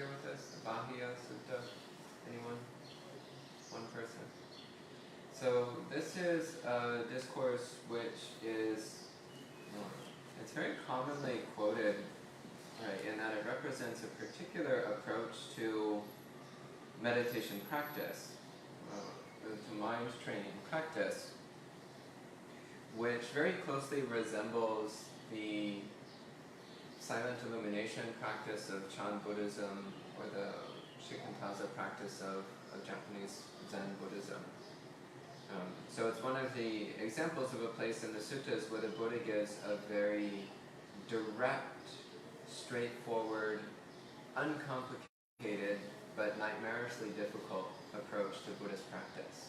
with this? The Bahiya Sutta? Anyone? One person. So this is a discourse which is, it's very commonly quoted, right, in that it represents a particular approach to meditation practice, to mind training practice, which very closely resembles the silent illumination practice of Chan Buddhism or the Shikantaza practice of Japanese Zen Buddhism. So it's one of the examples of a place in the suttas where the Buddha gives a very direct, straightforward, uncomplicated, but nightmarishly difficult approach to Buddhist practice.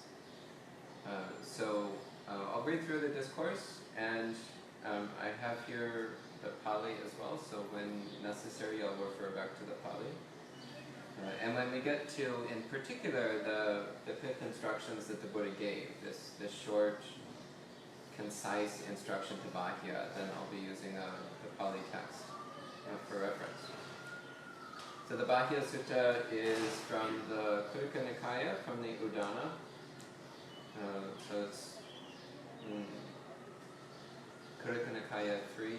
I'll read through the discourse, and I have here the Pali as well, so when necessary I'll refer back to the Pali. And when we get to, in particular, the fifth instructions that the Buddha gave, this short, concise instruction to Bahiya, then I'll be using the Pali text for reference. So the Bahiya Sutta is from the Khuddaka Nikaya, from the Udana. So it's Khuddaka Nikaya 3,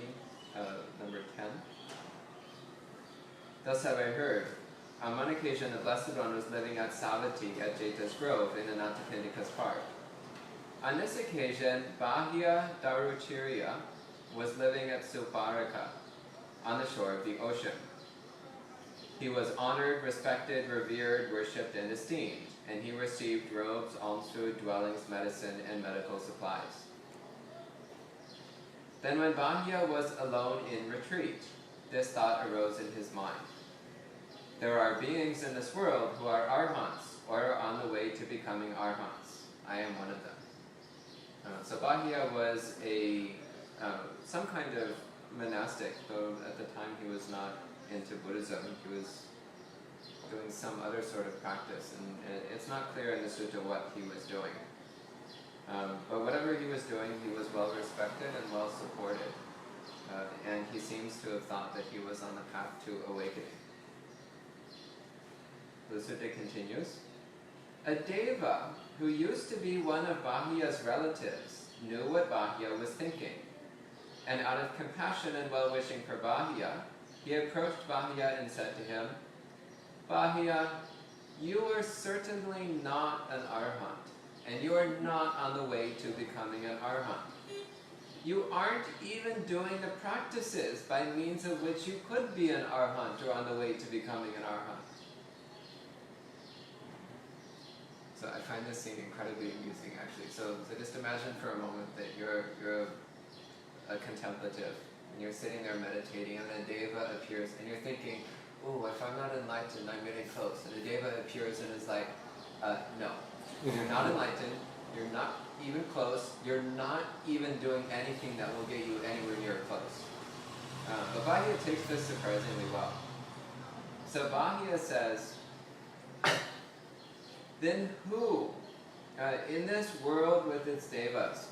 number 10. Thus have I heard. On one occasion, the Blessed One was living at Savatthi at Jeta's Grove in Anathapindika's park. On this occasion, Bahiya Daruchirya was living at Suparaka, on the shore of the ocean. He was honored, respected, revered, worshipped, and esteemed, and he received robes, alms food, dwellings, medicine, and medical supplies. Then when Bahiya was alone in retreat, this thought arose in his mind. There are beings in this world who are arhants, or are on the way to becoming arhants. I am one of them. So Bahiya was some kind of monastic, though at the time he was not into Buddhism. He was doing some other sort of practice, and it's not clear in the sutta what he was doing. But whatever he was doing, he was well respected and well supported. And he seems to have thought that he was on the path to awakening. The sutta continues. A deva who used to be one of Bahiya's relatives knew what Bahiya was thinking. And out of compassion and well-wishing for Bahiya, he approached Bahiya and said to him, Bahiya, you are certainly not an arhat, and you are not on the way to becoming an arhat. You aren't even doing the practices by means of which you could be an arhat or on the way to becoming an arhat. So I find this scene incredibly amusing, actually. So just imagine for a moment that you're a contemplative, and you're sitting there meditating, and a deva appears, and you're thinking, oh, if I'm not enlightened, I'm getting close. And a deva appears and is like, no, you're not enlightened, you're not even close, you're not even doing anything that will get you anywhere near close. But Bahiya takes this surprisingly well. So Bahiya says, then who, in this world with its devas,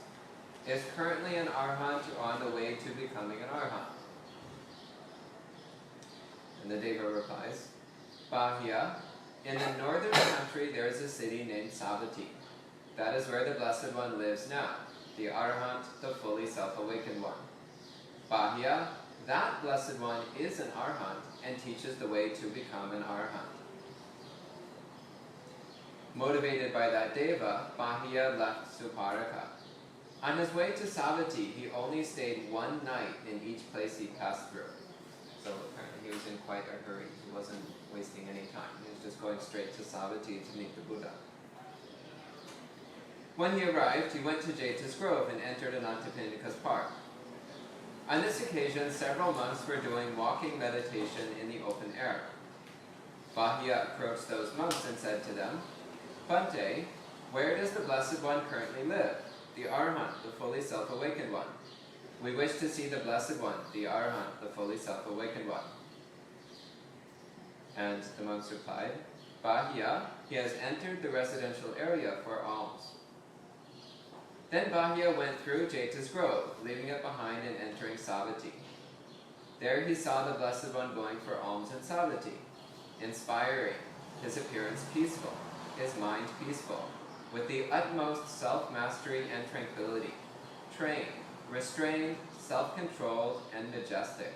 is currently an arhat or on the way to becoming an arhat? And the deva replies, Bahiya, in the northern country there is a city named Savatthi. That is where the Blessed One lives now, the arhat, the fully self-awakened one. Bahiya, that Blessed One is an arhat and teaches the way to become an arhat. Motivated by that deva, Bahiya left Suparaka. On his way to Savatthi, he only stayed one night in each place he passed through. So apparently he was in quite a hurry. He wasn't wasting any time. He was just going straight to Savatthi to meet the Buddha. When he arrived, he went to Jeta's Grove and entered Anathapindika's park. On this occasion, several monks were doing walking meditation in the open air. Bahiya approached those monks and said to them, Bhante, where does the Blessed One currently live, the Arhat, the fully self-awakened one? We wish to see the Blessed One, the Arhat, the fully self-awakened one. And the monks replied, Bahiya, he has entered the residential area for alms. Then Bahiya went through Jeta's Grove, leaving it behind and entering Savatthi. There he saw the Blessed One going for alms in Savatthi. inspiring, his appearance peaceful, his mind peaceful, with the utmost self-mastery and tranquility, trained, restrained, self-controlled, and majestic.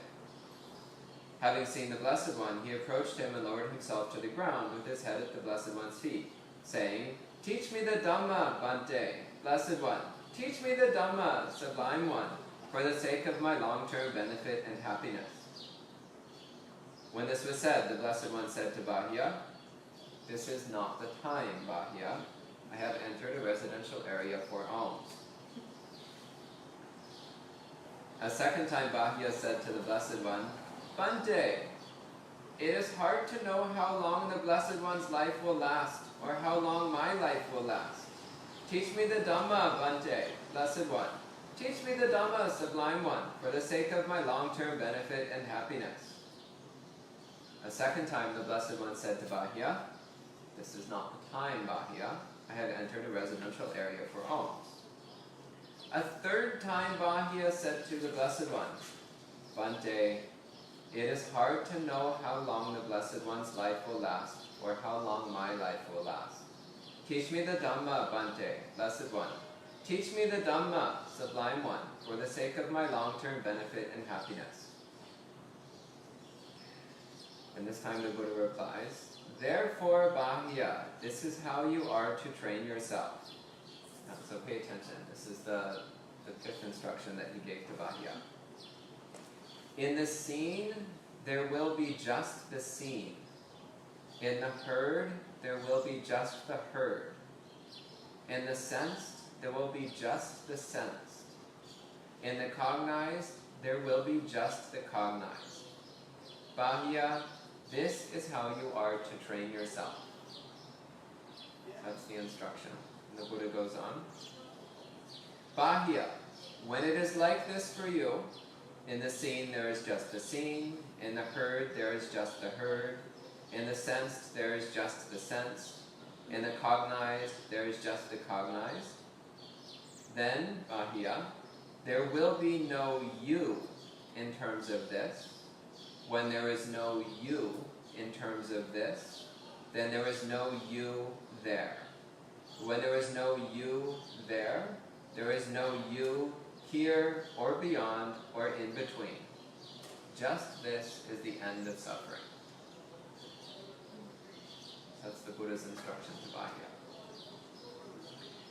Having seen the Blessed One, he approached him and lowered himself to the ground with his head at the Blessed One's feet, saying, "Teach me the Dhamma, Bhante, Blessed One. Teach me the Dhamma, Sublime One, for the sake of my long-term benefit and happiness." When this was said, the Blessed One said to Bahiya, "This is not the time, Bahiya. I have entered a residential area for alms." A second time Bahiya said to the Blessed One, "Bhante, it is hard to know how long the Blessed One's life will last, or how long my life will last. Teach me the Dhamma, Bhante, Blessed One. Teach me the Dhamma, Sublime One, for the sake of my long-term benefit and happiness." A second time the Blessed One said to Bahiya, "This is not the time, Bahiya. I have entered a residential area for alms." A third time Bahiya said to the Blessed One, "Bhante, it is hard to know how long the Blessed One's life will last, or how long my life will last. Teach me the Dhamma, Bhante, Blessed One. Teach me the Dhamma, Sublime One, for the sake of my long-term benefit and happiness." And this time the Buddha replies, "Therefore, Bahiya, this is how you are to train yourself." Now, so pay attention. This is the fifth instruction that he gave to Bahiya. "In the seen, there will be just the seen. In the heard, there will be just the heard. In the sensed, there will be just the sensed. In the cognized, there will be just the cognized. Bahiya, this is how you are to train yourself." That's the instruction. And the Buddha goes on. "Bahiya, when it is like this for you, in the seen there is just the seen, in the heard there is just the heard, in the sensed there is just the sensed, in the cognized there is just the cognized. Then, Bahiya, there will be no you in terms of this. When there is no you in terms of this, then there is no you there. When there is no you there, there is no you here or beyond or in between. Just this is the end of suffering." That's the Buddha's instruction to Bahiya.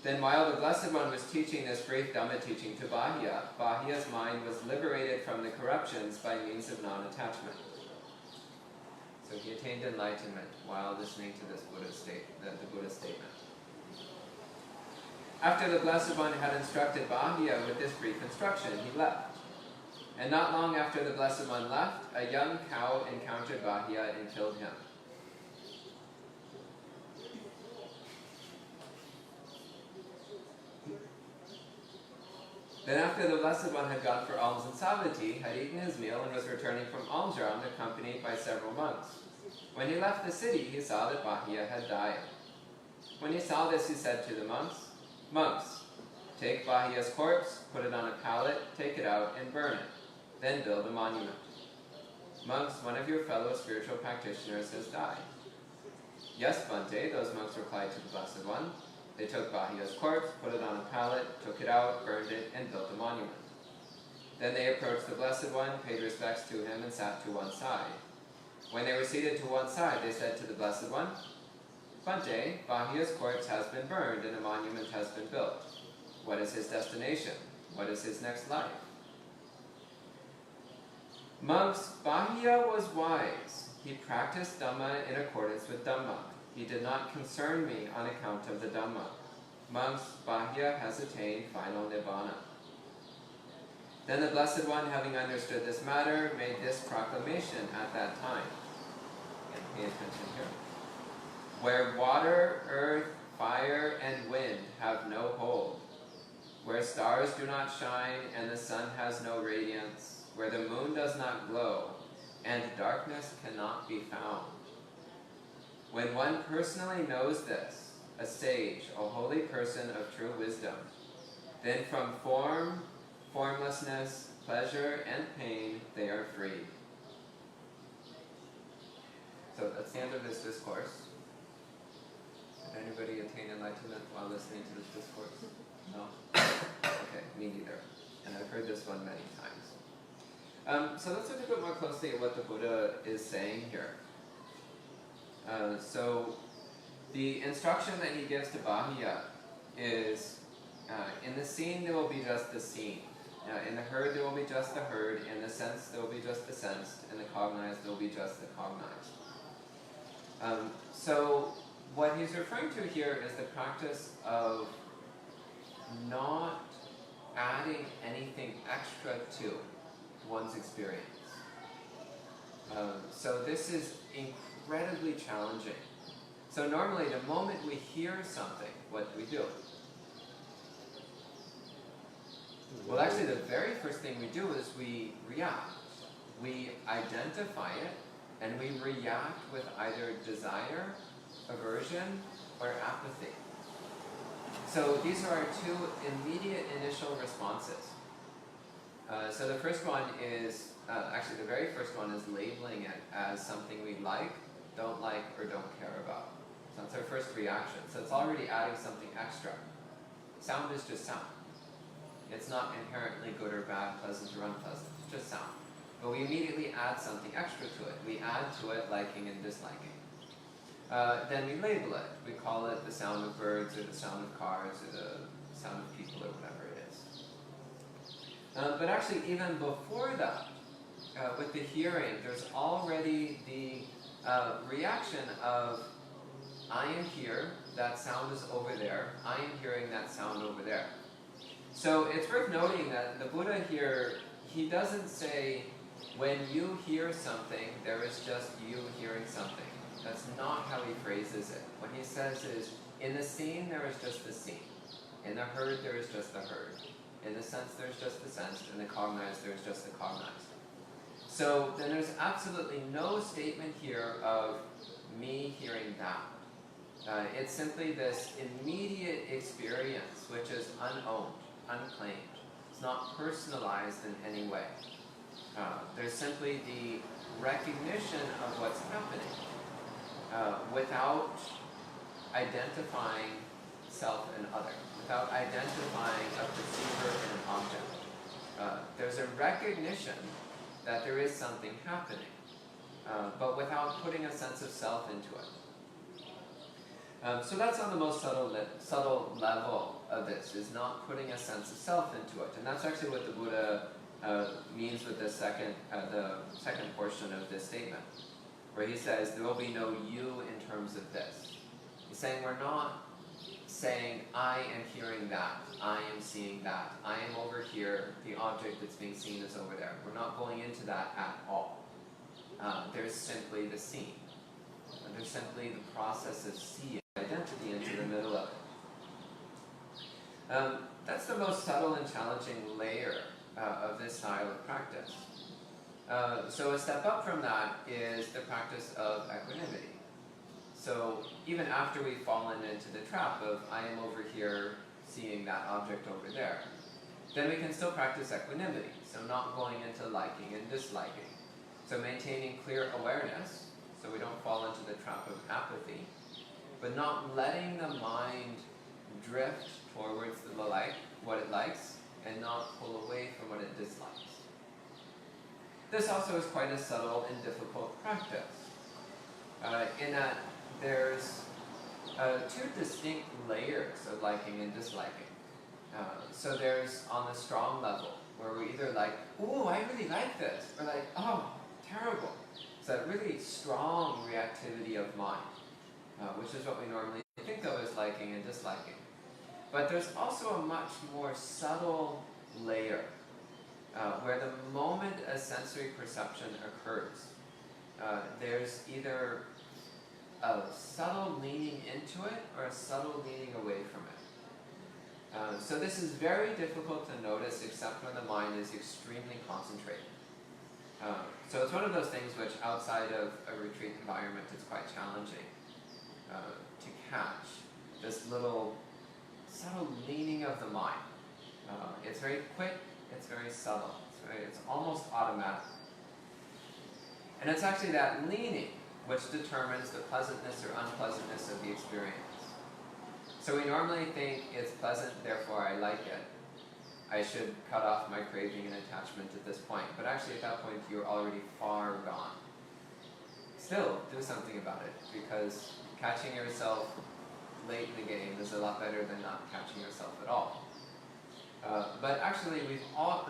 Then while the Blessed One was teaching this brief Dhamma teaching to Bahiya, Bahiya's mind was liberated from the corruptions by means of non-attachment. So he attained enlightenment while listening to this Buddha the Buddha's statement. After the Blessed One had instructed Bahiya with this brief instruction, he left. And not long after the Blessed One left, a young cow encountered Bahiya and killed him. Then after the Blessed One had gone for alms in Savatthi, had eaten his meal and was returning from alms round accompanied by several monks. When he left the city, he saw that Bahiya had died. When he saw this, he said to the monks, "Monks, take Bahiya's corpse, put it on a pallet, take it out, and burn it. Then build a monument." "Monks, one of your fellow spiritual practitioners has died." "Yes, Bhante," those monks replied to the Blessed One. They took Bahiya's corpse, put it on a pallet, took it out, burned it, and built a monument. Then they approached the Blessed One, paid respects to him, and sat to one side. When they were seated to one side, they said to the Blessed One, "Bhante, Bahiya's corpse has been burned and a monument has been built. What is his destination? What is his next life?" "Monks, Bahiya was wise. He practiced Dhamma in accordance with Dhamma. He did not concern me on account of the Dhamma. Monks, Bahiya has attained final Nirvana." Then the Blessed One, having understood this matter, made this proclamation at that time. And pay attention here. "Where water, earth, fire, and wind have no hold, where stars do not shine and the sun has no radiance, where the moon does not glow, and darkness cannot be found. When one personally knows this, a sage, a holy person of true wisdom, then from form, formlessness, pleasure, and pain they are free." So that's the end of this discourse. Did anybody attain enlightenment while listening to this discourse? No? Okay, me neither. And I've heard this one many times. So let's look a bit more closely at what the Buddha is saying here. So the instruction that he gives to Bahiya is, in the seen there will be just the seen. In the heard there will be just the heard. In the sense there will be just the sensed. In the cognized there will be just the cognized. So what he's referring to here is the practice of not adding anything extra to one's experience. So this is incredibly challenging. So normally the moment we hear something, what do we do? Well, actually the very first thing we do is we react. We identify it and we react with either desire, aversion, or apathy. So these are our two immediate initial responses. So the first one is, actually the very first one is labeling it as something we like, don't like, or don't care about. So that's our first reaction. So it's already adding something extra. Sound is just sound. It's not inherently good or bad, pleasant or unpleasant. It's just sound. But we immediately add something extra to it. We add to it liking and disliking. Then we label it. We call it the sound of birds, or the sound of cars, or the sound of people, or whatever it is. But actually, even before that, with the hearing, there's already the reaction of, I am here, that sound is over there, I am hearing that sound over there. So it's worth noting that the Buddha here, he doesn't say, when you hear something, there is just you hearing something. That's not how he phrases it. What he says is, in the seen, there is just the seen. In the heard, there is just the heard. In the sense, there's just the sensed. In the cognized, there's just the cognized. So then there's absolutely no statement here of me hearing that. It's simply this immediate experience, which is unowned, unclaimed. It's not personalized in any way. There's simply the recognition of what's happening without identifying self and other, without identifying a perceiver and an object. There's a recognition that there is something happening, but without putting a sense of self into it. So that's on the most subtle level of this, is not putting a sense of self into it. And that's actually what the Buddha means with the second portion of this statement, where he says, there will be no you in terms of this. He's saying we're not saying, I am hearing that, I am seeing that, I am over here, the object that's being seen is over there. We're not going into that at all. There's simply the seen. There's simply the process of seeing identity into the middle of it. That's the most subtle and challenging layer of this style of practice. So a step up from that is the practice of equanimity. So even after we've fallen into the trap of I am over here seeing that object over there, then we can still practice equanimity. So not going into liking and disliking. So maintaining clear awareness, so we don't fall into the trap of apathy, but not letting the mind drift towards what it likes, and not pull away from what it dislikes. This also is quite a subtle and difficult practice, in that there's two distinct layers of liking and disliking. So there's on the strong level, where we're either like, ooh, I really like this, or like, oh, terrible. So that really strong reactivity of mind, which is what we normally think of as liking and disliking. But there's also a much more subtle layer, where the moment a sensory perception occurs, there's either a subtle leaning into it or a subtle leaning away from it. So this is very difficult to notice except when the mind is extremely concentrated. So it's one of those things which outside of a retreat environment is quite challenging to catch, this little subtle leaning of the mind. It's very quick, it's very subtle, it's almost automatic. And it's actually that leaning which determines the pleasantness or unpleasantness of the experience. So we normally think it's pleasant, therefore I like it. I should cut off my craving and attachment at this point. But actually at that point you're already far gone. Still, do something about it, because catching yourself late in the game is a lot better than not catching yourself at all. But actually,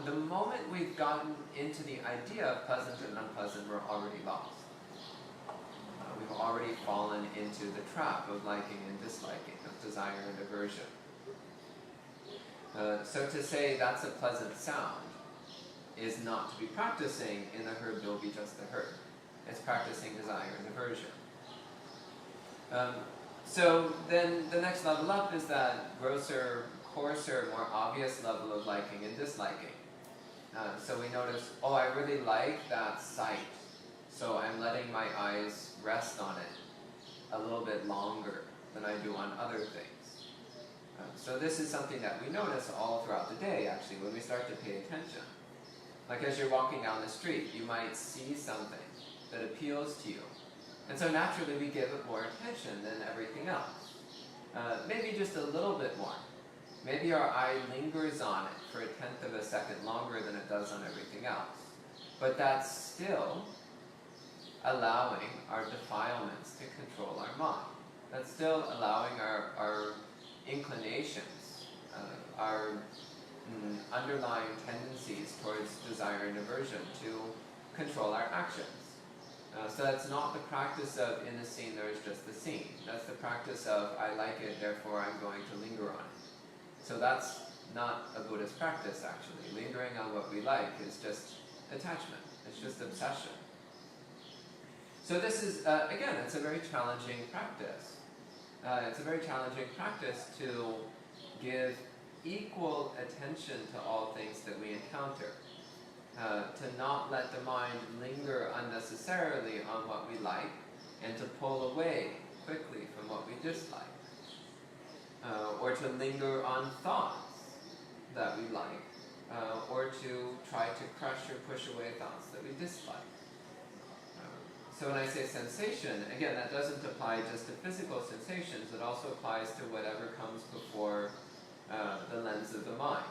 the moment we've gotten into the idea of pleasant and unpleasant, we're already lost. We've already fallen into the trap of liking and disliking, of desire and aversion. So to say that's a pleasant sound is not to be practicing in the herd will be just the herd. It's practicing desire and aversion. So then the next level up is that grosser, coarser, more obvious level of liking and disliking. So we notice, oh, I really like that sight, so I'm letting my eyes rest on it a little bit longer than I do on other things. So this is something that we notice all throughout the day, actually, when we start to pay attention. Like as you're walking down the street, you might see something that appeals to you. And so naturally we give it more attention than everything else. Maybe just a little bit more. Maybe our eye lingers on it for 1/10 of a second longer than it does on everything else. But that's still allowing our defilements to control our mind. That's still allowing our inclinations, our underlying tendencies towards desire and aversion to control our actions. So that's not the practice of in the scene there is just the scene. That's the practice of I like it, therefore I'm going to linger on it. So that's not a Buddhist practice, actually. Lingering on what we like is just attachment. It's just obsession. So this is, again, it's a very challenging practice. It's a very challenging practice to give equal attention to all things that we encounter. To not let the mind linger unnecessarily on what we like, and to pull away quickly from what we dislike. Or to linger on thoughts that we like, or to try to crush or push away thoughts that we dislike. So when I say sensation, again, that doesn't apply just to physical sensations, it also applies to whatever comes before the lens of the mind.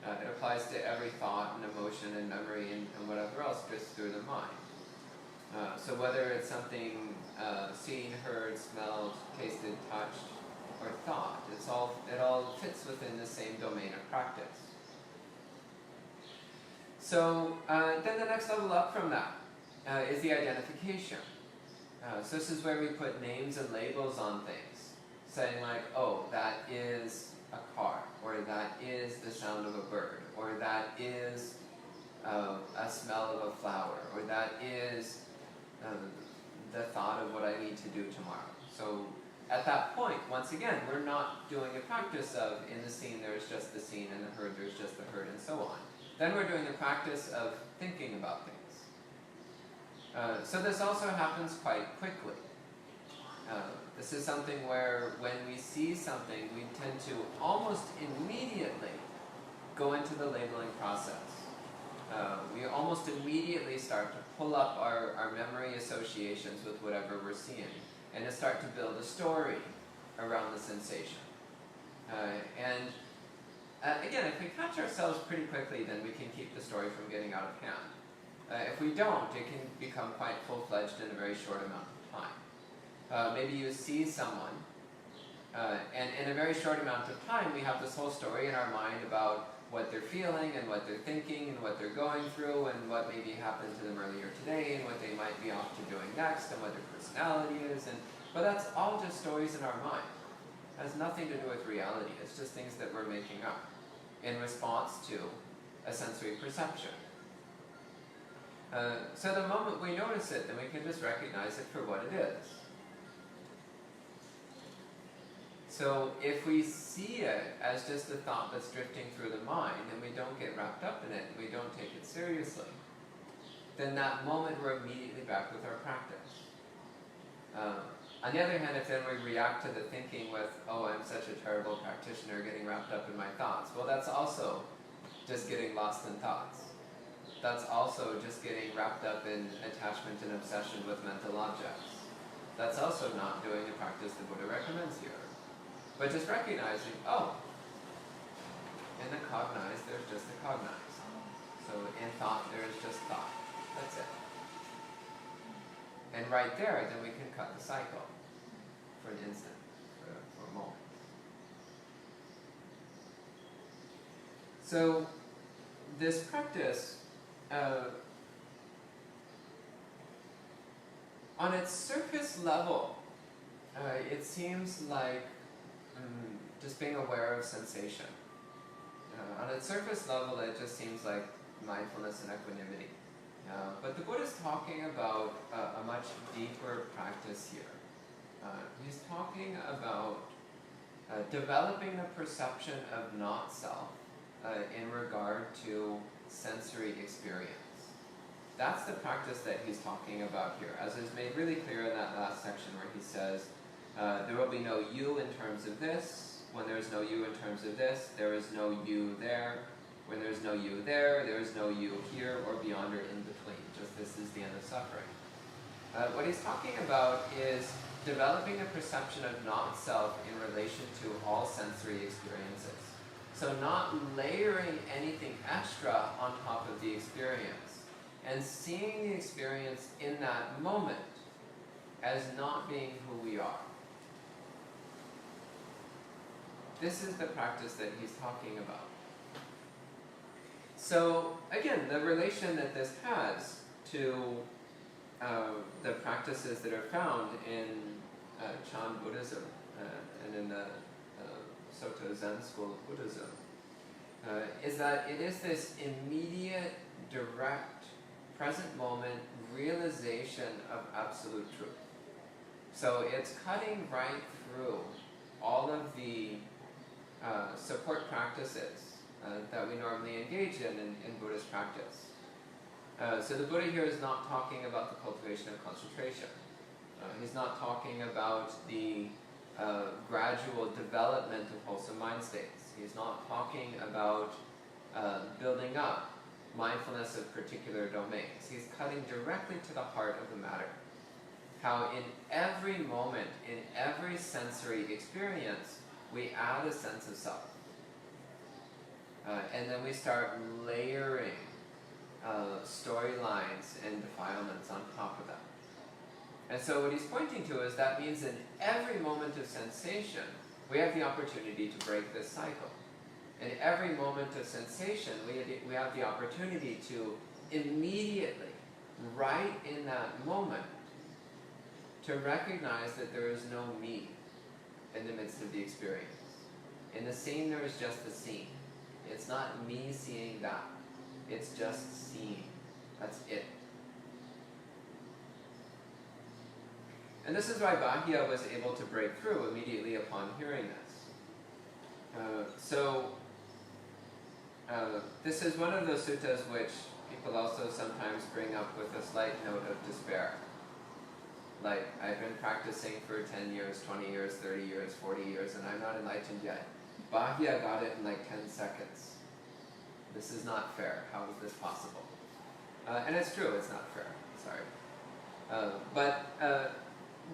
It applies to every thought and emotion and memory and whatever else drifts through the mind. So whether it's something seen, heard, smelled, tasted, touched, or thought, it all fits within the same domain of practice. So then the next level up from that is the identification. So this is where we put names and labels on things, saying like, oh, that is a car, or that is the sound of a bird, or that is a smell of a flower, or that is the thought of what I need to do tomorrow. So at that point, once again, we're not doing a practice of in the scene there's just the scene, and the herd there's just the herd, and so on. Then we're doing the practice of thinking about things. So this also happens quite quickly. This is something where when we see something, we tend to almost immediately go into the labeling process. We almost immediately start to pull up our memory associations with whatever we're seeing, and to start to build a story around the sensation. Again, if we catch ourselves pretty quickly, then we can keep the story from getting out of hand. If we don't, it can become quite full-fledged in a very short amount of time. Maybe you see someone, and in a very short amount of time, we have this whole story in our mind about what they're feeling, and what they're thinking, and what they're going through, and what maybe happened to them earlier today, and what they might be off to doing next, and what their personality is. But that's all just stories in our mind. It has nothing to do with reality. It's just things that we're making up in response to a sensory perception. So the moment we notice it, then we can just recognize it for what it is. So if we see it as just a thought that's drifting through the mind, and we don't get wrapped up in it, and we don't take it seriously, then that moment we're immediately back with our practice. On the other hand, if then we react to the thinking with, oh, I'm such a terrible practitioner getting wrapped up in my thoughts, well, that's also just getting lost in thoughts. that's also just getting wrapped up in attachment and obsession with mental objects. That's also not doing the practice the Buddha recommends here. But just recognizing, oh, in the cognized, there's just the cognized. So in thought, there is just thought. That's it. And right there, then we can cut the cycle for an instant, for a moment. So this practice, on its surface level, it seems like just being aware of sensation. On its surface level, it just seems like mindfulness and equanimity. But the Buddha is talking about a much deeper practice here. He's talking about developing the perception of not-self in regard to sensory experience. That's the practice that he's talking about here, as is made really clear in that last section where he says, there will be no you in terms of this. When there is no you in terms of this, there is no you there. When there is no you there is no you here or beyond or in between. Just this is the end of suffering. What he's talking about is developing a perception of not-self in relation to all sensory experiences. So not layering anything extra on top of the experience, and seeing the experience in that moment as not being who we are. This is the practice that he's talking about. So again, the relation that this has to the practices that are found in Chan Buddhism and in the Soto Zen school of Buddhism is that it is this immediate, direct, present moment realization of absolute truth. So it's cutting right through all of the support practices that we normally engage in Buddhist practice. So the Buddha here is not talking about the cultivation of concentration. He's not talking about the gradual development of wholesome mind states. He's not talking about building up mindfulness of particular domains. He's cutting directly to the heart of the matter. How in every moment, in every sensory experience, we add a sense of self. And then we start layering storylines and defilements on top of that. And so what he's pointing to is that means in every moment of sensation, we have the opportunity to break this cycle. In every moment of sensation, we have the opportunity to immediately, right in that moment, to recognize that there is no me in the midst of the experience. In the scene, there is just the scene. It's not me seeing that. It's just seeing. That's it. And this is why Bahiya was able to break through immediately upon hearing this. This is one of those suttas which people also sometimes bring up with a slight note of despair. Like, I've been practicing for 10 years, 20 years, 30 years, 40 years, and I'm not enlightened yet. Bahiya got it in like 10 seconds. This is not fair. How is this possible? And it's true, it's not fair. Sorry. But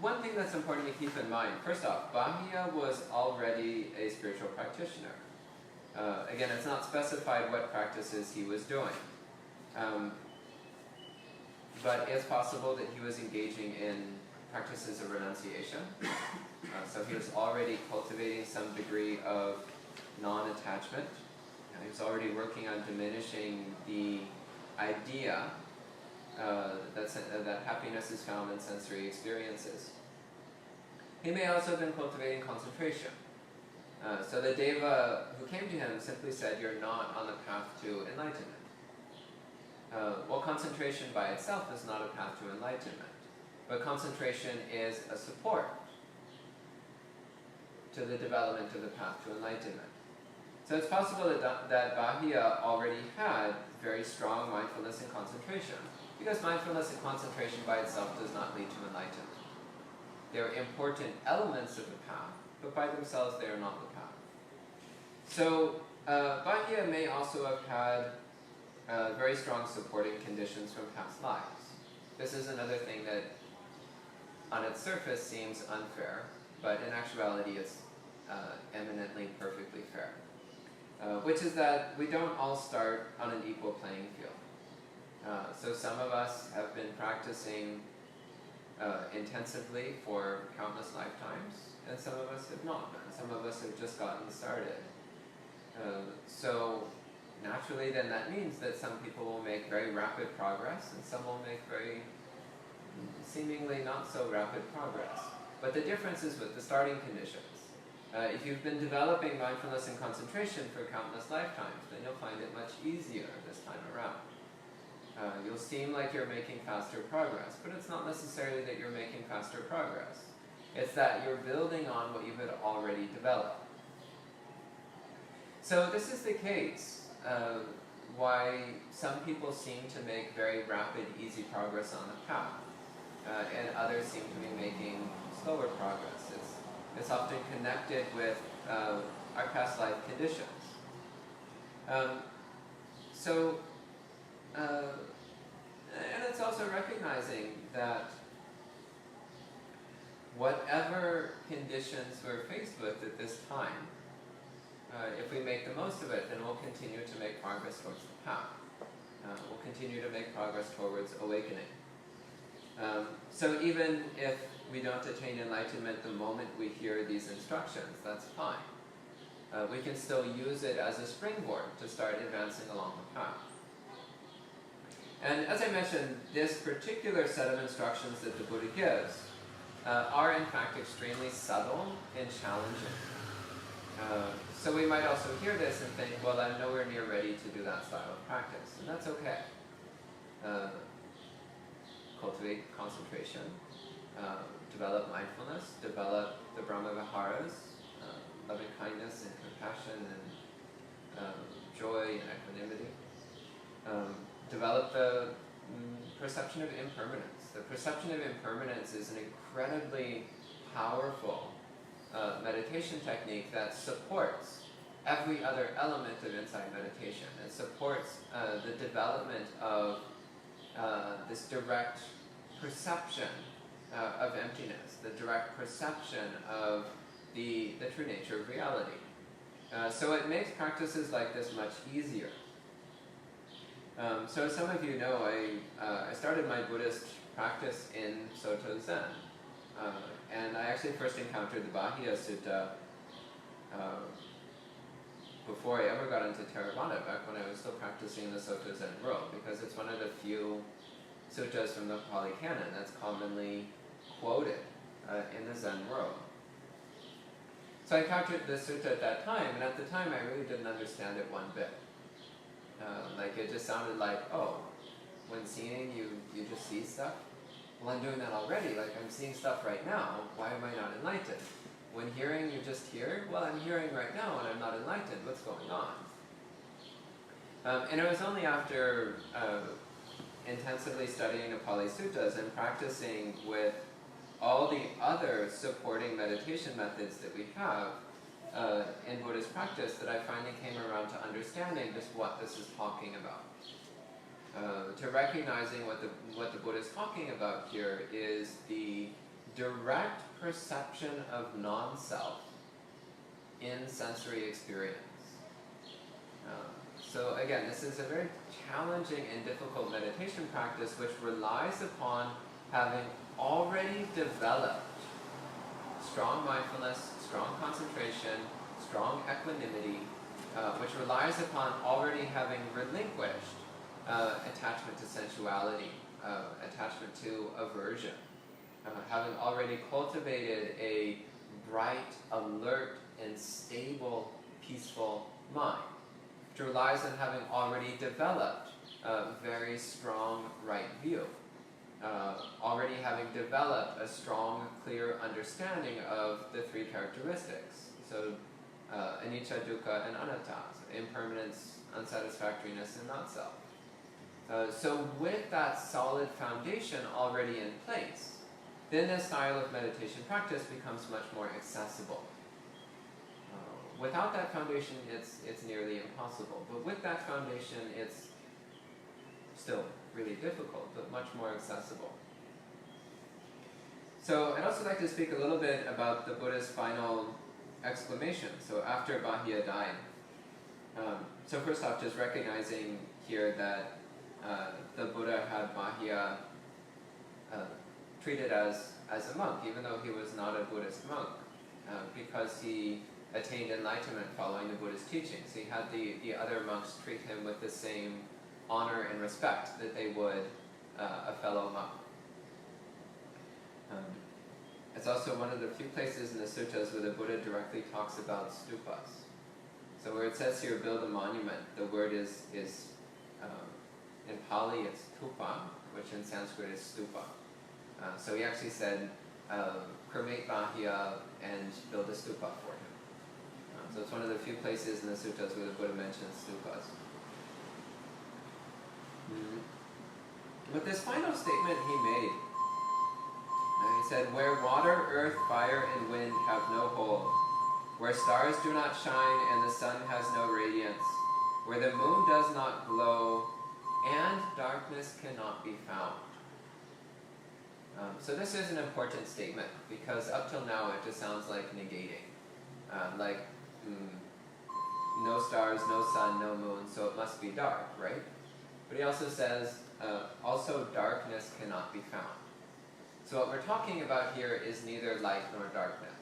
one thing that's important to keep in mind, first off, Bahiya was already a spiritual practitioner. Again, it's not specified what practices he was doing. But it's possible that he was engaging in practices of renunciation. So he was already cultivating some degree of non-attachment. He was already working on diminishing the idea that happiness is found in sensory experiences. He may also have been cultivating concentration. So the Deva who came to him simply said, you're not on the path to enlightenment. Well, concentration by itself is not a path to enlightenment, but concentration is a support to the development of the path to enlightenment. So it's possible that Bahiya already had very strong mindfulness and concentration, because mindfulness and concentration by itself does not lead to enlightenment. They're important elements of the path, but by themselves they are not the path. So Bahiya may also have had very strong supporting conditions from past lives. This is another thing that on its surface seems unfair, but in actuality it's eminently perfectly fair. Which is that we don't all start on an equal playing field. So some of us have been practicing intensively for countless lifetimes, and some of us have not been. Some of us have just gotten started. So naturally then that means that some people will make very rapid progress, and some will make very seemingly not so rapid progress. But the difference is with the starting conditions. If you've been developing mindfulness and concentration for countless lifetimes, then you'll find it much easier this time around. You'll seem like you're making faster progress, but it's not necessarily that you're making faster progress. It's that you're building on what you had already developed. So this is the case why some people seem to make very rapid, easy progress on the path, and others seem to be making slower progress. It's often connected with our past life conditions. And it's also recognizing that whatever conditions we're faced with at this time, if we make the most of it, then we'll continue to make progress towards the path. We'll continue to make progress towards awakening. So even if we don't attain enlightenment the moment we hear these instructions, that's fine. We can still use it as a springboard to start advancing along the path. And as I mentioned, this particular set of instructions that the Buddha gives are in fact extremely subtle and challenging. So we might also hear this and think, well, I'm nowhere near ready to do that style of practice, and that's okay. Cultivate concentration, develop mindfulness, develop the Brahma Viharas, loving kindness and compassion and joy and equanimity. Develop the perception of impermanence. The perception of impermanence is an incredibly powerful meditation technique that supports every other element of insight meditation. It supports the development of this direct perception of emptiness, the direct perception of the true nature of reality. So it makes practices like this much easier. So as some of you know, I started my Buddhist practice in Soto Zen. And I actually first encountered the Bahiya Sutta before I ever got into Theravada, back when I was still practicing in the Soto Zen world, because it's one of the few suttas from the Pali Canon that's commonly quoted in the Zen world. So I encountered this sutta at that time, and at the time I really didn't understand it one bit. Like it just sounded like, oh, when seeing you just see stuff? Well, I'm doing that already, like I'm seeing stuff right now, why am I not enlightened? When hearing, you just hear? Well, I'm hearing right now and I'm not enlightened, what's going on? And it was only after intensively studying the Pali Suttas and practicing with all the other supporting meditation methods that we have in Buddhist practice that I finally came around to understanding just what this is talking about. To recognizing what the Buddha is talking about here is the direct perception of non-self in sensory experience. So again, this is a very challenging and difficult meditation practice which relies upon having already developed strong mindfulness, strong concentration, strong equanimity, which relies upon already having relinquished attachment to sensuality, attachment to aversion, having already cultivated a bright, alert, and stable, peaceful mind, which relies on having already developed a very strong right view, already having developed a strong, clear understanding of the three characteristics. So, anicca, dukkha, and anatta, so impermanence, unsatisfactoriness, and not self. So with that solid foundation already in place, then this style of meditation practice becomes much more accessible. Without that foundation, it's nearly impossible. But with that foundation, still really difficult, but much more accessible. So I'd also like to speak a little bit about the Buddha's final exclamation. So after Bahiya died, so first off, just recognizing here that the Buddha had Bahiya treated as a monk, even though he was not a Buddhist monk, because he attained enlightenment following the Buddha's teachings. He had the other monks treat him with the same honor and respect that they would a fellow monk. It's also one of the few places in the suttas where the Buddha directly talks about stupas. So where it says here, build a monument, the word is in Pali it's tupa, which in Sanskrit is stupa. So he actually said, cremate Bahiya and build a stupa for him. So it's one of the few places in the suttas where the Buddha mentions stupas. But this final statement he made, he said, where water, earth, fire, and wind have no hold, where stars do not shine and the sun has no radiance, where the moon does not glow and darkness cannot be found. So this is an important statement because up till now it just sounds like negating. No stars, no sun, no moon, so it must be dark, right? But he also says, also darkness cannot be found. So what we're talking about here is neither light nor darkness.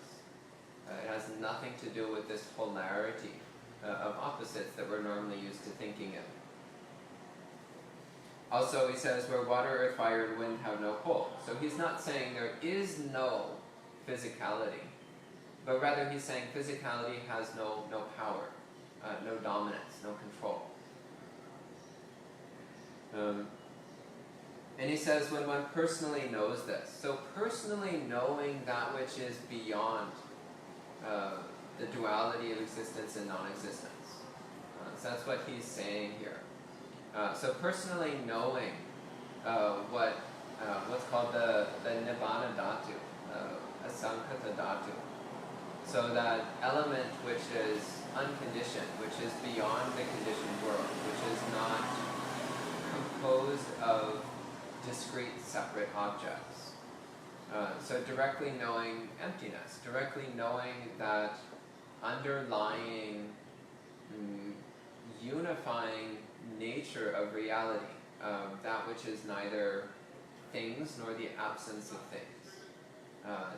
It has nothing to do with this polarity of opposites that we're normally used to thinking in. Also, he says, where water, earth, fire, and wind have no hold. So he's not saying there is no physicality, but rather he's saying physicality has no power, no dominance, no control. And he says, when one personally knows this, so personally knowing that which is beyond the duality of existence and non-existence. So that's what he's saying here. So personally knowing what's called the Nirvana Dhatu, Asankata Dhatu. So that element which is unconditioned, which is beyond the conditioned world, which is not composed of discrete, separate objects. So directly knowing emptiness, directly knowing that underlying, unifying nature of reality, that which is neither things nor the absence of things,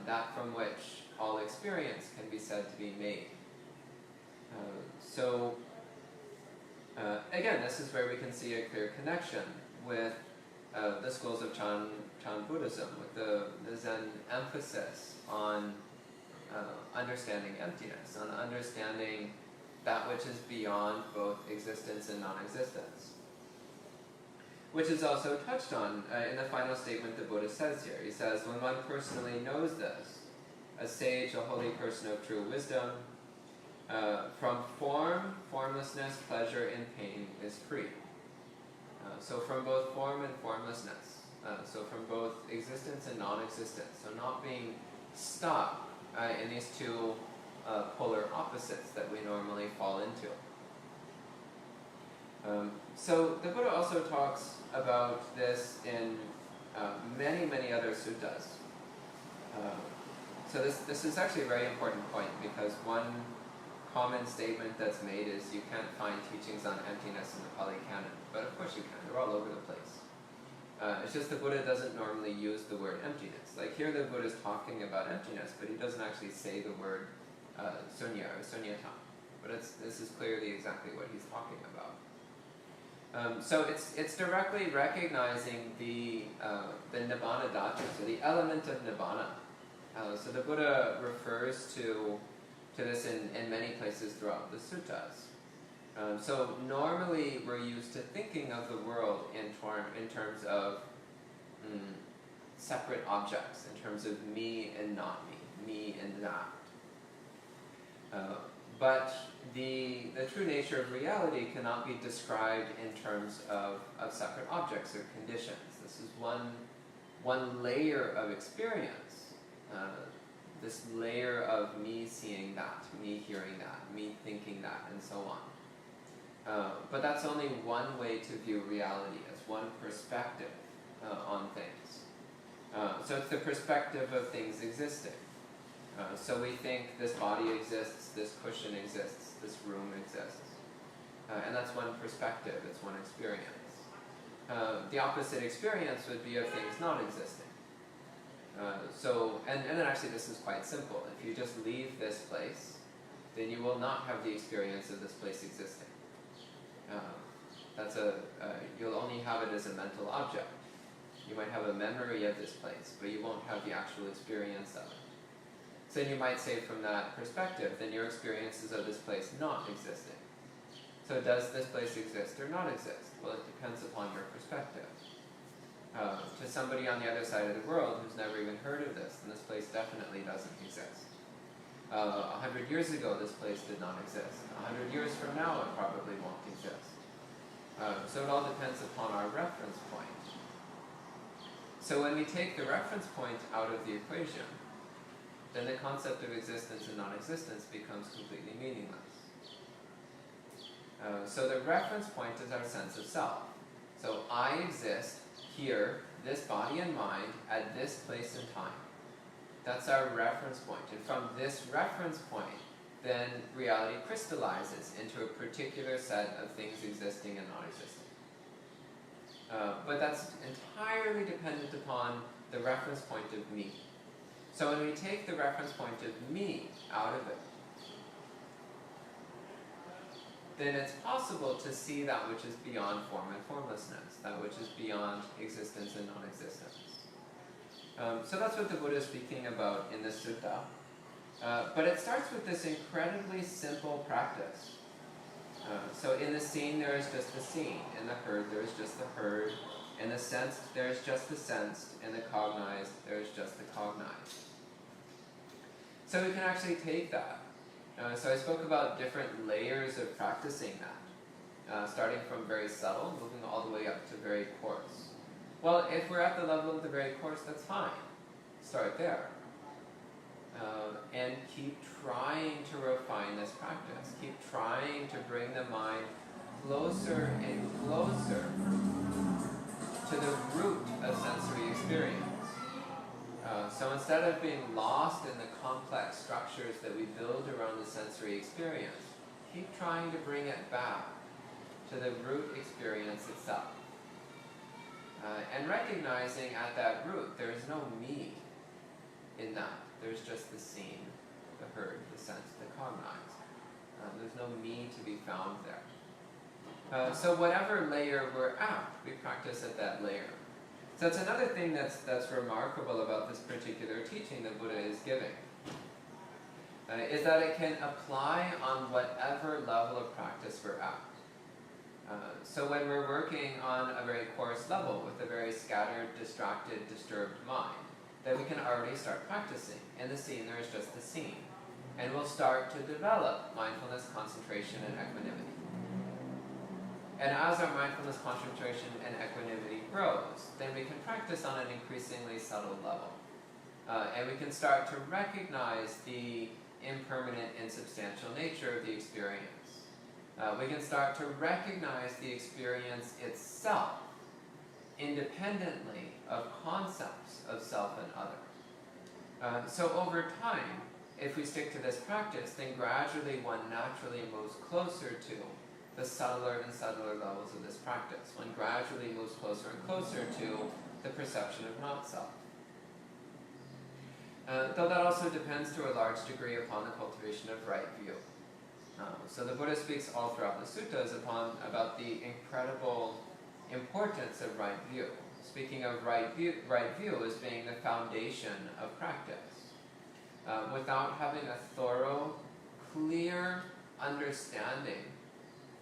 that from which all experience can be said to be made. Again, this is where we can see a clear connection with the schools of Chan Buddhism, with the Zen emphasis on understanding emptiness, on understanding that which is beyond both existence and non-existence. Which is also touched on in the final statement the Buddha says here. He says, when one personally knows this, a sage, a holy person of true wisdom, from form, formlessness, pleasure, and pain is free. So from both form and formlessness, so from both existence and non-existence, so not being stuck in these two polar opposites that we normally fall into. So the Buddha also talks about this in many, many other suttas. So this is actually a very important point, because one common statement that's made is you can't find teachings on emptiness in the Pali Canon. But of course you can, they're all over the place. It's just the Buddha doesn't normally use the word emptiness. Like here the Buddha is talking about emptiness, but he doesn't actually say the word sunya or sunyata. But this is clearly exactly what he's talking about. So it's directly recognizing the Nibbana Dhatu, so the element of Nibbana. So the Buddha refers to this in many places throughout the suttas. So normally we're used to thinking of the world in terms of separate objects, in terms of me and not me and that. But the true nature of reality cannot be described in terms of separate objects or conditions. This is one layer of experience. This layer of me seeing that, me hearing that, me thinking that, and so But that's only one way to view reality, as one perspective on things. So it's the perspective of things existing. So we think this body exists, this cushion exists, this room exists. And that's one perspective, it's one experience. The opposite experience would be of things not existing. And then actually this is quite simple. If you just leave this place, then you will not have the experience of this place existing. You'll only have it as a mental object. You might have a memory of this place, but you won't have the actual experience of it. So you might say from that perspective, then your experience is of this place not existing. So does this place exist or not exist? Well, it depends upon your perspective. To somebody on the other side of the world who's never even heard of this, then this place definitely doesn't exist. 100 years ago, this place did not exist. 100 years from now, it probably won't exist. So it all depends upon our reference point. So when we take the reference point out of the equation, then the concept of existence and non-existence becomes completely meaningless. So the reference point is our sense of self. So I exist here, this body and mind, at this place and time. That's our reference point. And from this reference point, then reality crystallizes into a particular set of things existing and not existing. But that's entirely dependent upon the reference point of me. So when we take the reference point of me out of it, then it's possible to see that which is beyond form and formlessness, that which is beyond existence and non-existence. So that's what the Buddha is speaking about in this sutta. But it starts with this incredibly simple practice. So in the seen, there is just the seen. In the heard, there is just the heard. In the sensed, there is just the sensed. In the cognized, there is just the cognized. So we can actually take that. So I spoke about different layers of practicing that, starting from very subtle, moving all the way up to very coarse. Well, if we're at the level of the very coarse, that's fine. Start there. And keep trying to refine this practice. Keep trying to bring the mind closer and closer to the root of sensory experience. So instead of being lost in the complex structures that we build around the sensory experience, keep trying to bring it back to the root experience itself. And recognizing at that root, there is no me in that. There's just the seen, the heard, the sensed, the cognized. There's no me to be found there. So whatever layer we're at, we practice at that layer. So that's another thing that's remarkable about this particular teaching that Buddha is giving, is that it can apply on whatever level of practice we're at. So when we're working on a very coarse level with a very scattered, distracted, disturbed mind, then we can already start practicing. In the seen, there is just the seen. And we'll start to develop mindfulness, concentration, and equanimity. And as our mindfulness, concentration, and equanimity grows, then we can practice on an increasingly subtle level. And we can start to recognize the impermanent, insubstantial nature of the experience. We can start to recognize the experience itself, independently of concepts of self and other. So over time, if we stick to this practice, then gradually one naturally moves closer to the subtler and subtler levels of this practice. One gradually moves closer and closer to the perception of not-self. Though that also depends to a large degree upon the cultivation of right view. So the Buddha speaks all throughout the suttas about the incredible importance of right view. Speaking of right view as being the foundation of practice. Without having a thorough, clear understanding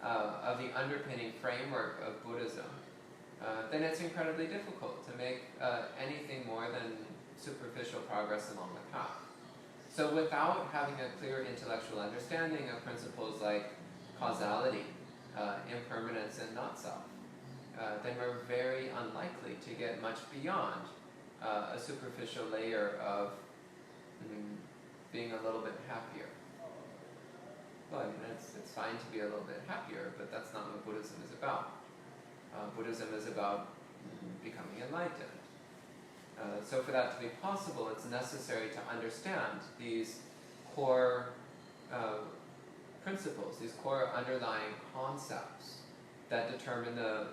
of the underpinning framework of Buddhism, then it's incredibly difficult to make anything more than superficial progress along the path. So without having a clear intellectual understanding of principles like causality, impermanence, and not-self, then we're very unlikely to get much beyond a superficial layer of being a little bit happier. Well, I mean, it's fine to be a little bit happier, but that's not what Buddhism is about. Buddhism is about becoming enlightened. So for that to be possible, it's necessary to understand these core principles, these core underlying concepts that determine the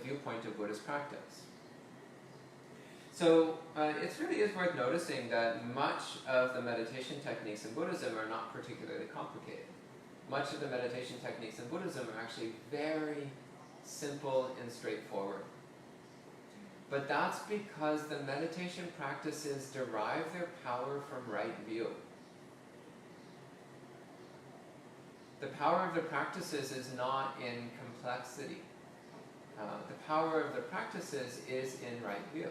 viewpoint of Buddhist practice. So it really is worth noticing that much of the meditation techniques in Buddhism are not particularly complicated. Much of the meditation techniques in Buddhism are actually very simple and straightforward. But that's because the meditation practices derive their power from right view. The power of the practices is not in complexity. The power of the practices is in right view.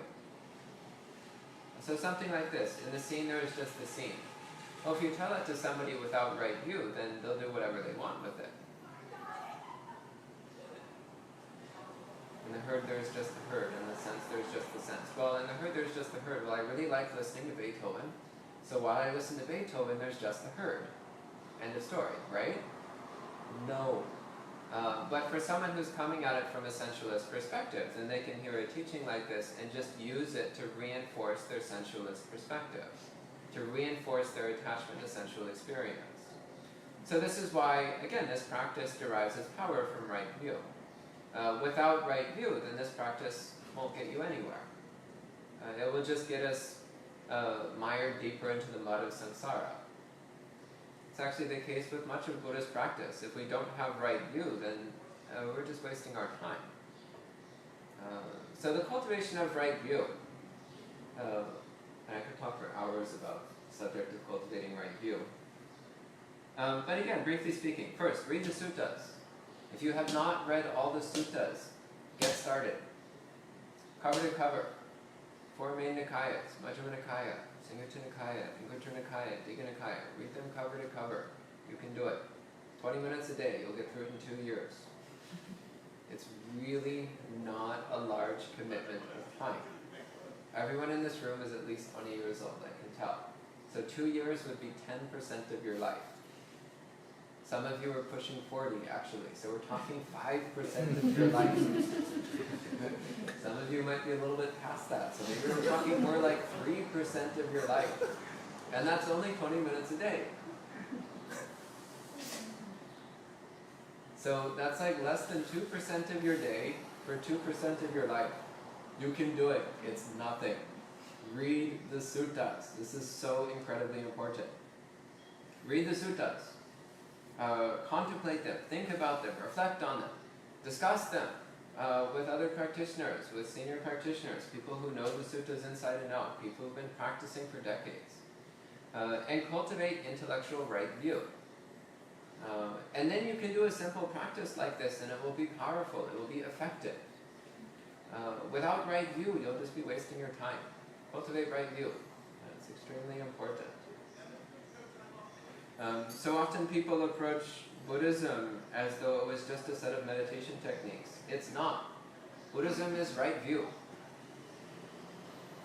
So something like this, in the scene there is just the scene. Well, if you tell it to somebody without right view, then they'll do whatever they want with it. In the herd there's just the herd, in the sense there's just the sense. Well, in the herd there's just the herd. Well, I really like listening to Beethoven, so while I listen to Beethoven, there's just the herd. End of story, right? No. But for someone who's coming at it from a sensualist perspective, then they can hear a teaching like this and just use it to reinforce their sensualist perspective, to reinforce their attachment to sensual experience. So this is why, again, this practice derives its power from right view. Without right view, then this practice won't get you anywhere. It will just get us mired deeper into the mud of samsara. It's actually the case with much of Buddhist practice. If we don't have right view, then we're just wasting our time. So the cultivation of right view, and I could talk for hours about the subject of cultivating right view. But again, briefly speaking, first, read the suttas. If you have not read all the suttas, get started. Cover to cover. 4 main Nikayas, Majjhima Nikaya, Singhatta Nikaya, Anguttara Nikaya, Digha Nikaya. Read them cover to cover. You can do it. 20 minutes a day, you'll get through it in 2 years. It's really not a large commitment of time. Everyone in this room is at least 20 years old, I can tell. So 2 years would be 10% of your life. Some of you are pushing 40, actually, so we're talking 5% of your life. Some of you might be a little bit past that, so maybe we're talking more like 3% of your life. And that's only 20 minutes a day. So that's like less than 2% of your day for 2% of your life. You can do it. It's nothing. Read the suttas. This is so incredibly important. Read the suttas. Contemplate them, think about them, reflect on them, discuss them with other practitioners, with senior practitioners, people who know the suttas inside and out, people who've been practicing for decades, and cultivate intellectual right view. And then you can do a simple practice like this and it will be powerful, it will be effective. Without right view, you'll just be wasting your time. Cultivate right view. It's extremely important. So often people approach Buddhism as though it was just a set of meditation techniques. It's not. Buddhism is right view.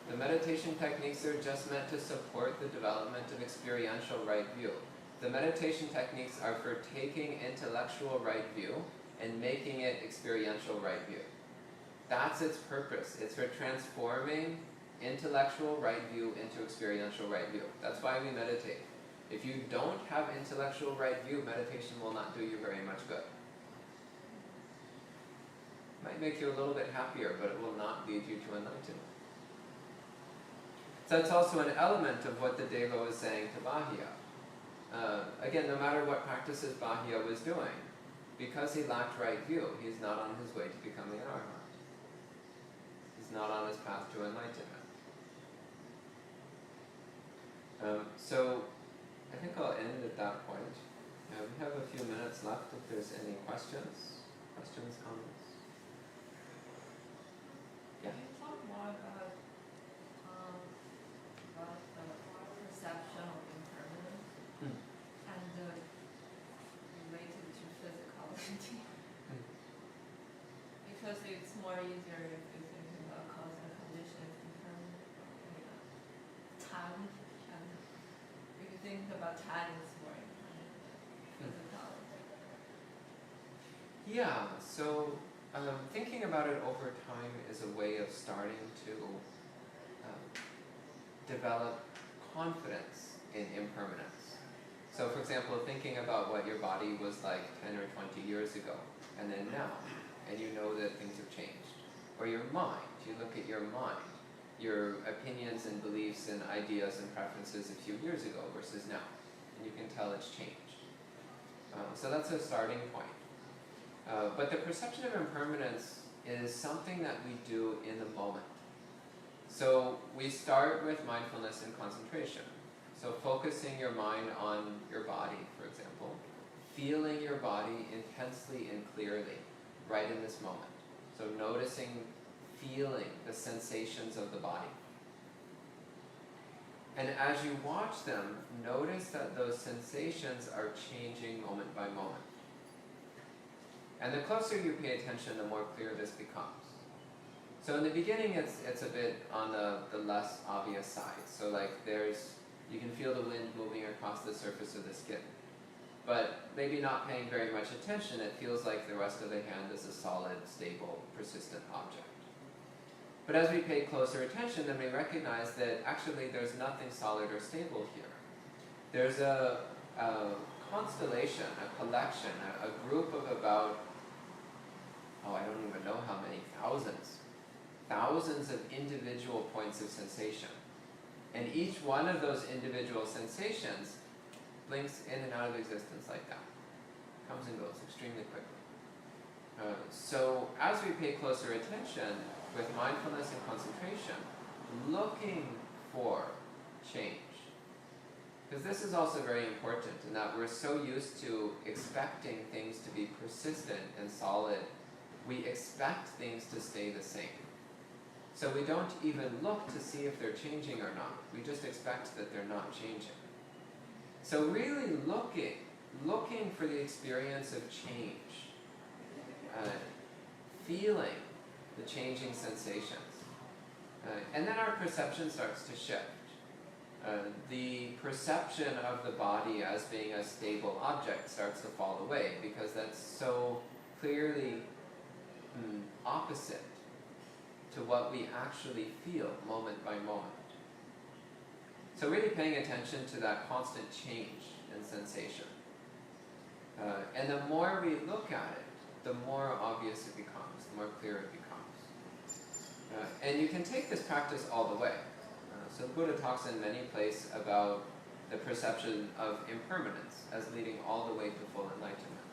The meditation techniques are just meant to support the development of experiential right view. The meditation techniques are for taking intellectual right view and making it experiential right view. That's its purpose. It's for transforming intellectual right view into experiential right view. That's why we meditate. If you don't have intellectual right view, meditation will not do you very much good. It might make you a little bit happier, but it will not lead you to enlightenment. So that's also an element of what the Deva was saying to Bahiya. Again, no matter what practices Bahiya was doing, because he lacked right view, he's not on his way to becoming an arhat. He's not on his path to enlightenment. So I think I'll end at that point. We have a few minutes left if there's any questions. Questions, comments? Yeah. Can you talk more about the perception of impermanence and related to physicality? Because it's more easier if you're thinking about cause and condition is impermanent. Time, and if you think about time, it's more impermanent. Yeah, so thinking about it over time is a way of starting to develop confidence in impermanence. So for example, thinking about what your body was like 10 or 20 years ago, and then now, and you know that things have changed. Or your mind, you look at your mind, your opinions and beliefs and ideas and preferences a few years ago versus now, and you can tell it's changed. So that's a starting point. But the perception of impermanence is something that we do in the moment. So we start with mindfulness and concentration. So focusing your mind on your body, for example, feeling your body intensely and clearly right in this moment. So noticing, feeling the sensations of the body. And as you watch them, notice that those sensations are changing moment by moment. And the closer you pay attention, the more clear this becomes. So in the beginning, it's a bit on the less obvious side. So like you can feel the wind moving across the surface of the skin. But maybe not paying very much attention, it feels like the rest of the hand is a solid, stable, persistent object. But as we pay closer attention, then we recognize that actually there's nothing solid or stable here. There's a constellation, a collection, a group of about, I don't even know how many, thousands of individual points of sensation. And each one of those individual sensations blinks in and out of existence like that. Comes and goes extremely quickly. So as we pay closer attention, with mindfulness and concentration, looking for change. Because this is also very important in that we're so used to expecting things to be persistent and solid, we expect things to stay the same. So we don't even look to see if they're changing or not. We just expect that they're not changing. So really looking for the experience of change, feeling the changing sensations. And then our perception starts to shift. The perception of the body as being a stable object starts to fall away because that's so clearly opposite to what we actually feel moment by moment. So really paying attention to that constant change in sensation. And the more we look at it, the more obvious it becomes, the more clear it becomes. And you can take this practice all the way. So the Buddha talks in many places about the perception of impermanence as leading all the way to full enlightenment.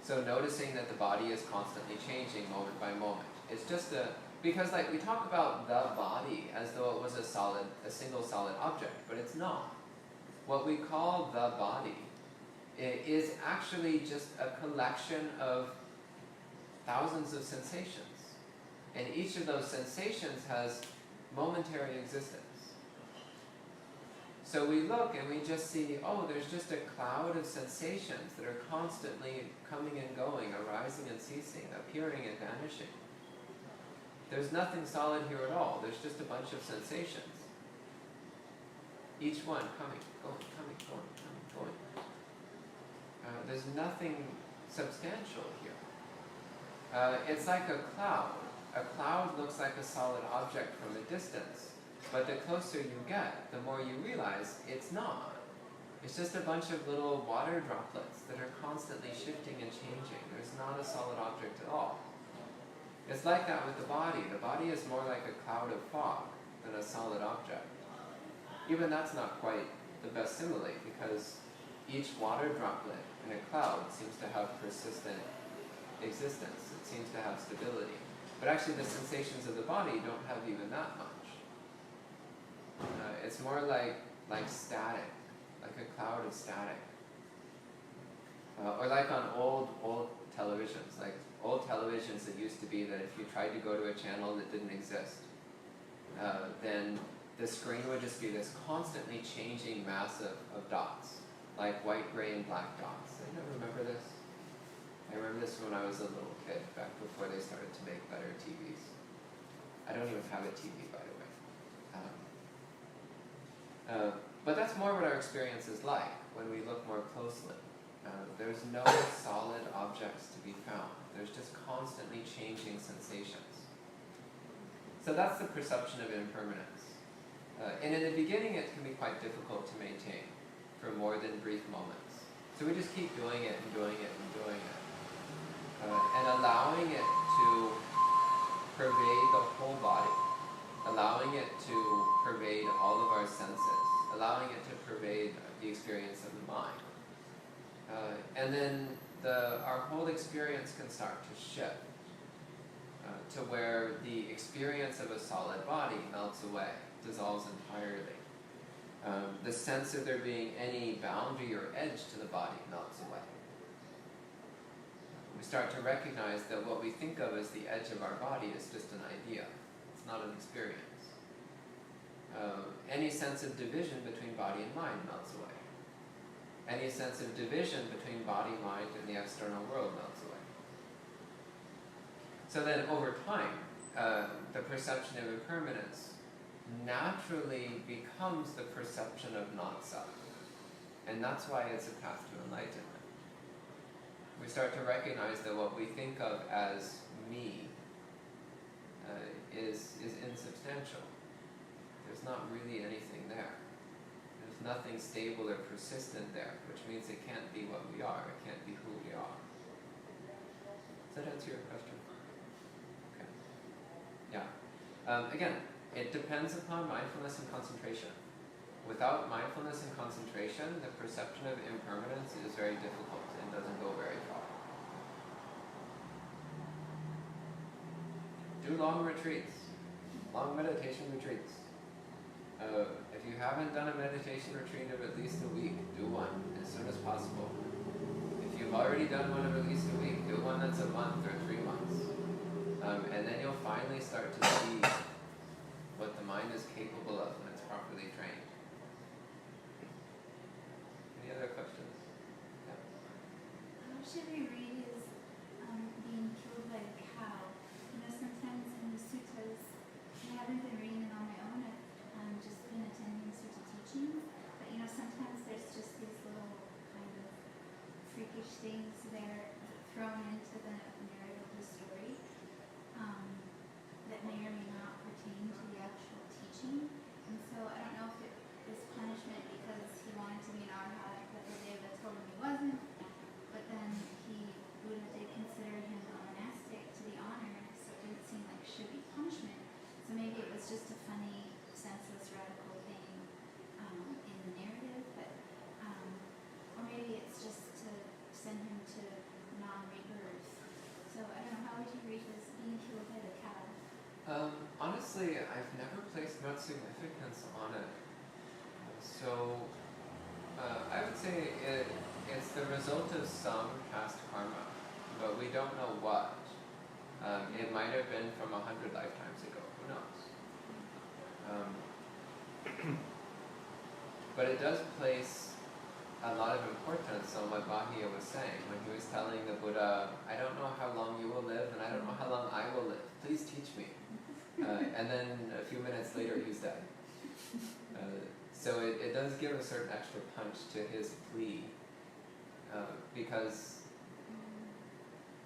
So noticing that the body is constantly changing moment by moment. It's just because like we talk about the body as though it was a single solid object, but it's not. What we call the body is actually just a collection of thousands of sensations. And each of those sensations has momentary existence. So we look and we just see, there's just a cloud of sensations that are constantly coming and going, arising and ceasing, appearing and vanishing. There's nothing solid here at all. There's just a bunch of sensations. Each one coming, going, coming, going, coming, going. There's nothing substantial here. It's like a cloud. A cloud looks like a solid object from a distance, but the closer you get, the more you realize it's not. It's just a bunch of little water droplets that are constantly shifting and changing. There's not a solid object at all. It's like that with the body. The body is more like a cloud of fog than a solid object. Even that's not quite the best simile, because each water droplet in a cloud seems to have persistent existence. It seems to have stability. But actually the sensations of the body don't have even that much. It's more like static, like a cloud of static. Or like on old televisions, like old televisions that used to be that if you tried to go to a channel that didn't exist, then the screen would just be this constantly changing mass of dots, like white, gray, and black dots. Anyone remember this? I remember this when I was a little kid, back before they started to make better TVs. I don't even have a TV, by the way. But that's more what our experience is like when we look more closely. There's no solid objects to be found. There's just constantly changing sensations. So that's the perception of impermanence. And in the beginning it can be quite difficult to maintain for more than brief moments. So we just keep doing it and doing it and doing it. And allowing it to pervade the whole body. Allowing it to pervade all of our senses. Allowing it to pervade the experience of the mind. And then our whole experience can start to shift to where the experience of a solid body melts away, dissolves entirely. The sense of there being any boundary or edge to the body melts away. We start to recognize that what we think of as the edge of our body is just an idea. It's not an experience. Any sense of division between body and mind melts away. Any sense of division between body, mind, and the external world melts away. So then over time, the perception of impermanence naturally becomes the perception of not-self. And that's why it's a path to enlightenment. We start to recognize that what we think of as me is insubstantial. There's not really anything there. There's nothing stable or persistent there, which means it can't be what we are. It can't be who we are. Does that answer your question? Okay. Yeah. Again, it depends upon mindfulness and concentration. Without mindfulness and concentration, the perception of impermanence is very difficult and doesn't go very far. Do long retreats, long meditation retreats. If you haven't done a meditation retreat of at least a week, do one as soon as possible. If you've already done one of at least a week, do one that's a month or 3 months. And then you'll finally start to see what the mind is capable of when it's properly trained. Any other questions? Yeah. How should we read his being killed by a cow? Sometimes in the suttas, I haven't been reading it on my own. I've just been attending sutta teachings. But sometimes there's just these little kind of freakish things there thrown into the narrative of the story that may or may not pertain to the actual teaching. And so I don't know if it is punishment because he wanted to be an arhat, but the Deva told him he wasn't. But then Buddha did consider him a monastic to be honored, so it didn't seem like it should be punishment. So maybe it was just a funny, senseless, radical thing in the narrative, but or maybe it's just to send him to non-rebirth. So I don't know, how would you read this being killed by the cow? Honestly, I've never placed much significance on it. So I would say it's the result of some past karma, but we don't know what. It might have been from 100 lifetimes ago. Who knows? But it does place a lot of importance on what Bahiya was saying when he was telling the Buddha, I don't know how long you will live, and I don't know how long I will live. Please teach me. And then a few minutes later, he's dead. So it does give a certain extra punch to his plea, because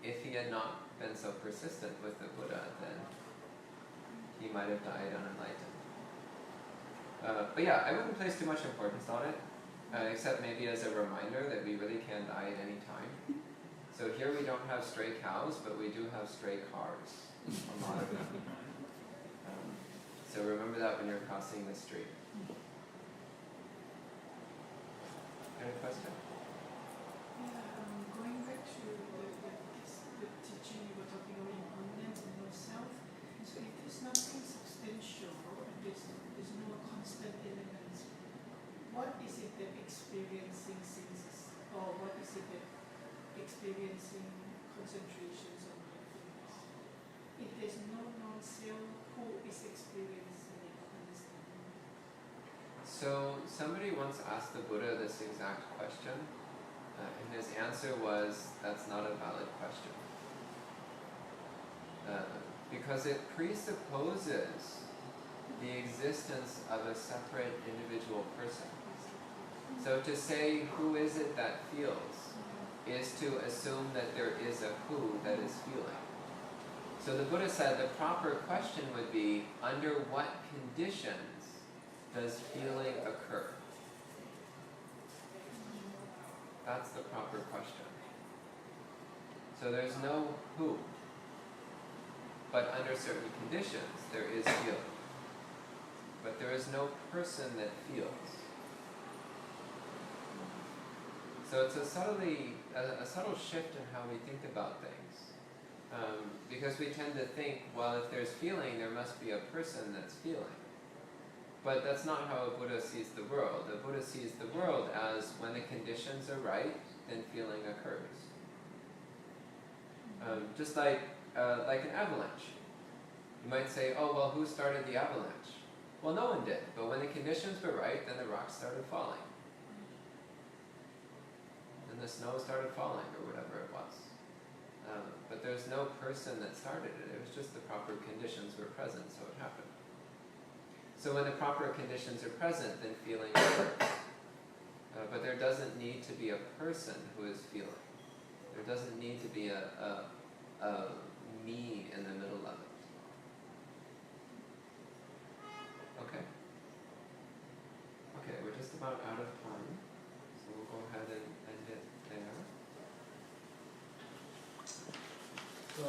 if he had not been so persistent with the Buddha, then he might have died unenlightened. But yeah, I wouldn't place too much importance on it, except maybe as a reminder that we really can die at any time. So here we don't have stray cows, but we do have stray cars, a lot of them. So remember that when you're crossing the street. Any question? Yeah, going back to the teaching you were talking about impermanence and no self. So if there's nothing substantial, there's no constant elements, what is it that experiencing senses, or what is it that experiencing concentrations on mindfulness? If there's no non-self, who is experiencing it, understanding? So somebody once asked the Buddha this exact question, and his answer was, that's not a valid question. Because it presupposes the existence of a separate individual person. So to say who is it that feels is to assume that there is a who that is feeling. So the Buddha said the proper question would be, under what conditions does feeling occur? That's the proper question. So there's no who, but under certain conditions there is feeling. But there is no person that feels. So it's a subtle shift in how we think about things. Because we tend to think, well, if there's feeling, there must be a person that's feeling. But that's not how a Buddha sees the world. The Buddha sees the world as when the conditions are right, then feeling occurs. Just like an avalanche. You might say, oh, well, who started the avalanche? Well, no one did. But when the conditions were right, then the rocks started falling. And the snow started falling, or whatever it was. But there's no person that started it. It was just the proper conditions were present, so it happened. So when the proper conditions are present, then feeling occurs. But there doesn't need to be a person who is feeling. There doesn't need to be a me in the middle of it. Okay? Okay, we're just about out of time. So we'll go ahead and